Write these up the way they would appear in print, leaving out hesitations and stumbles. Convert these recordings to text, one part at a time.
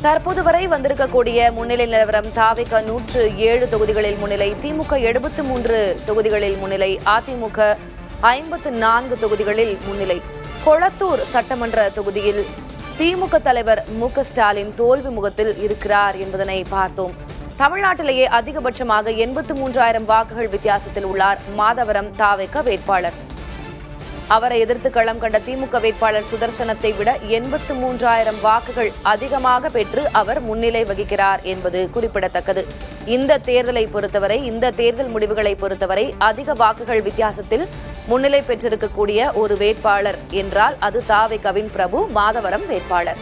தற்போது வரை வந்திருக்கக்கூடிய முன்னிலை நிலவரம்: தாவேக 107 தொகுதிகளில் முன்னிலை, திமுக 73 தொகுதிகளில் முன்னிலை, அதிமுக 54 தொகுதிகளில் முன்னிலை. கொளத்தூர் சட்டமன்ற தொகுதியில் திமுக தலைவர் மு.க.ஸ்டாலின் தோல்வி முகத்தில் இருக்கிறார் என்பதனை பார்த்தோம். தமிழ்நாட்டிலேயே அதிகபட்சமாக 83,000 வாக்குகள் வித்தியாசத்தில் உள்ளார் மாதவரம் தாவேக வேட்பாளர். அவரை எதிர்த்து களம் கண்ட திமுக வேட்பாளர் சுதர்சனத்தை விட 83,000 வாக்குகள் அதிகமாக பெற்று அவர் முன்னிலை வகிக்கிறார் என்பது குறிப்பிடத்தக்கது. இந்த தேர்தலை பொறுத்தவரை, இந்த தேர்தல் முடிவுகளை பொறுத்தவரை அதிக வாக்குகள் வித்தியாசத்தில் முன்னிலை பெற்றிருக்கக்கூடிய ஒரு வேட்பாளர் என்றால் அது தாவேகவின் பிரபு மாதவரம் வேட்பாளர்.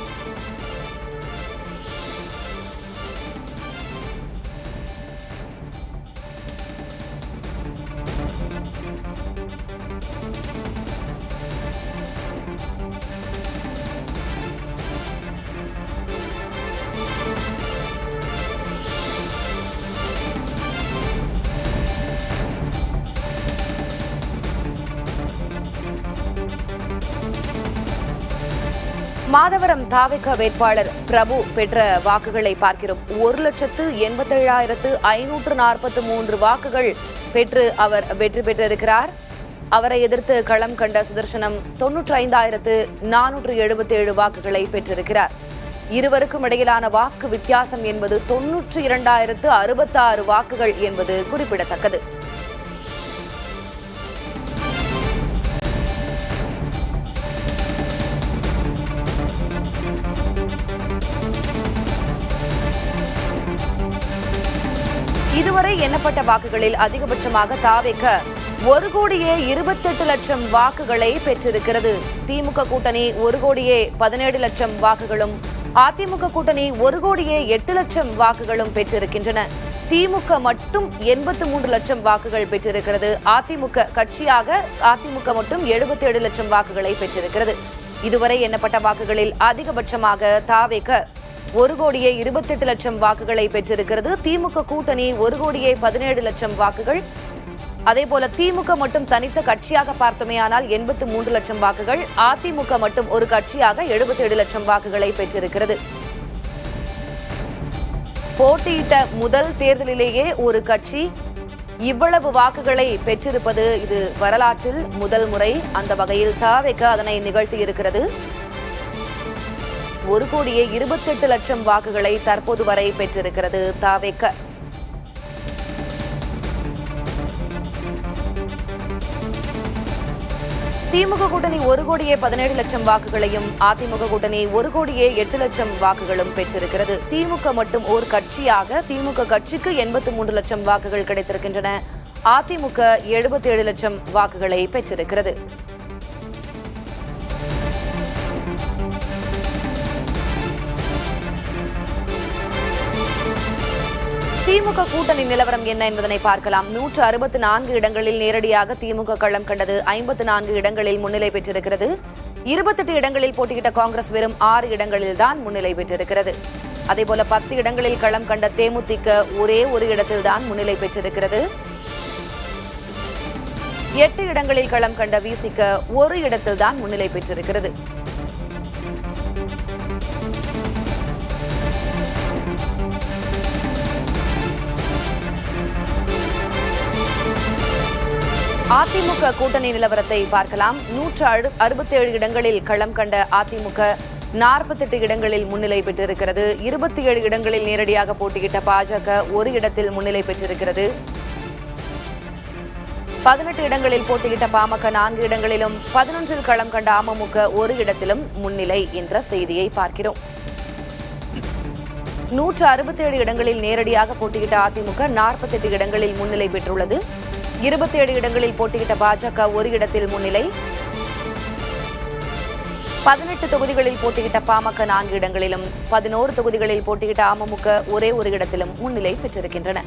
மாதவரம் தாவேக வேட்பாளர் பிரபு பெற்ற வாக்குகளை பார்க்கிறோம். 1,87,543 வாக்குகள் பெற்று அவர் வெற்றி பெற்றிருக்கிறார். அவரை எதிர்த்து களம் கண்ட சுதர்சனம் 95,477 வாக்குகளை பெற்றிருக்கிறார். இருவருக்கும் இடையிலான வாக்கு வித்தியாசம் என்பது 92,066 வாக்குகள் என்பது குறிப்பிடத்தக்கது. இதுவரை எண்ணப்பட்ட வாக்குகளில் அதிகபட்சமாக தாவேக 1,28,00,000 வாக்குகளை பெற்றிருக்கிறது. திமுக கூட்டணி 1,17,00,000 வாக்குகளும், அதிமுக கூட்டணி 1,08,00,000 வாக்குகளும் பெற்றிருக்கின்றன. திமுக மட்டும் 83 லட்சம் வாக்குகள் பெற்றிருக்கிறது. அதிமுக மட்டும் 77 லட்சம் வாக்குகளை பெற்றிருக்கிறது. இதுவரை எண்ணப்பட்ட வாக்குகளில் அதிகபட்சமாக தாவேக 1,28,00,000 வாக்குகளை பெற்றிருக்கிறது. திமுக கூட்டணி 1,17,00,000 வாக்குகள். அதேபோல திமுக மட்டும் தனித்த கட்சியாக பார்த்தோமேயானால் 83 லட்சம் வாக்குகள், அதிமுக மட்டும் ஒரு கட்சியாக 77 லட்சம் வாக்குகளை பெற்றிருக்கிறது. போட்டியிட்ட முதல் தேர்தலிலேயே ஒரு கட்சி இவ்வளவு வாக்குகளை பெற்றிருப்பது இது வரலாற்றில் முதல் முறை. அந்த வகையில் தாவேக அதனை நிகழ்த்தியிருக்கிறது. 1,28,00,000 வாக்குகளை தற்போது வரை பெற்றிருக்கிறது தாவேக. திமுக கூட்டணி 1,17,00,000 வாக்குகளையும், அதிமுக கூட்டணி 1,08,00,000 வாக்குகளும் பெற்றிருக்கிறது. திமுக மட்டும் ஒரு கட்சியாக திமுக கட்சிக்கு 83 லட்சம் வாக்குகள் கிடைத்திருக்கின்றன. அதிமுக 77 லட்சம் வாக்குகளை பெற்றிருக்கிறது. திமுக கூட்டணி நிலவரம் என்ன என்பதனை பார்க்கலாம். 164 இடங்களில் நேரடியாக திமுக களம் கண்டது. 54 இடங்களில் முன்னிலை பெற்றிருக்கிறது. 28 இடங்களில் போட்டியிட்ட காங்கிரஸ் வெறும் 6 இடங்களில்தான் முன்னிலை பெற்றிருக்கிறது. அதேபோல 10 இடங்களில் களம் கண்ட தேமுதிக ஒரே ஒரு இடத்தில்தான் முன்னிலை பெற்றிருக்கிறது. 8 இடங்களில் களம் கண்ட விசிக ஒரு இடத்தில்தான் முன்னிலை பெற்றிருக்கிறது. அதிமுக கூட்டணி நிலவரத்தை பார்க்கலாம். 167 இடங்களில் களம் கண்ட அதிமுக 48 இடங்களில் முன்னிலை பெற்றிருக்கிறது. 27 இடங்களில் நேரடியாக போட்டியிட்ட பாஜக ஒரு இடத்தில் முன்னிலை பெற்றிருக்கிறது. 18 இடங்களில் போட்டியிட்ட பாமக 4 இடங்களிலும், 11இல் களம் கண்ட அமமுக ஒரு இடத்திலும் முன்னிலை என்ற செய்தியை பார்க்கிறோம். 167 இடங்களில் நேரடியாக போட்டியிட்ட அதிமுக 48 இடங்களில் முன்னிலை பெற்றுள்ளது. 27 இடங்களில் போட்டியிட்ட பாஜக ஒரு இடத்தில் முன்னிலை. 18 தொகுதிகளில் போட்டியிட்ட பாமக 4 இடங்களிலும், 11 தொகுதிகளில் போட்டியிட்ட அமமுக ஒரே ஒரு இடத்திலும் முன்னிலை பெற்றிருக்கின்றன.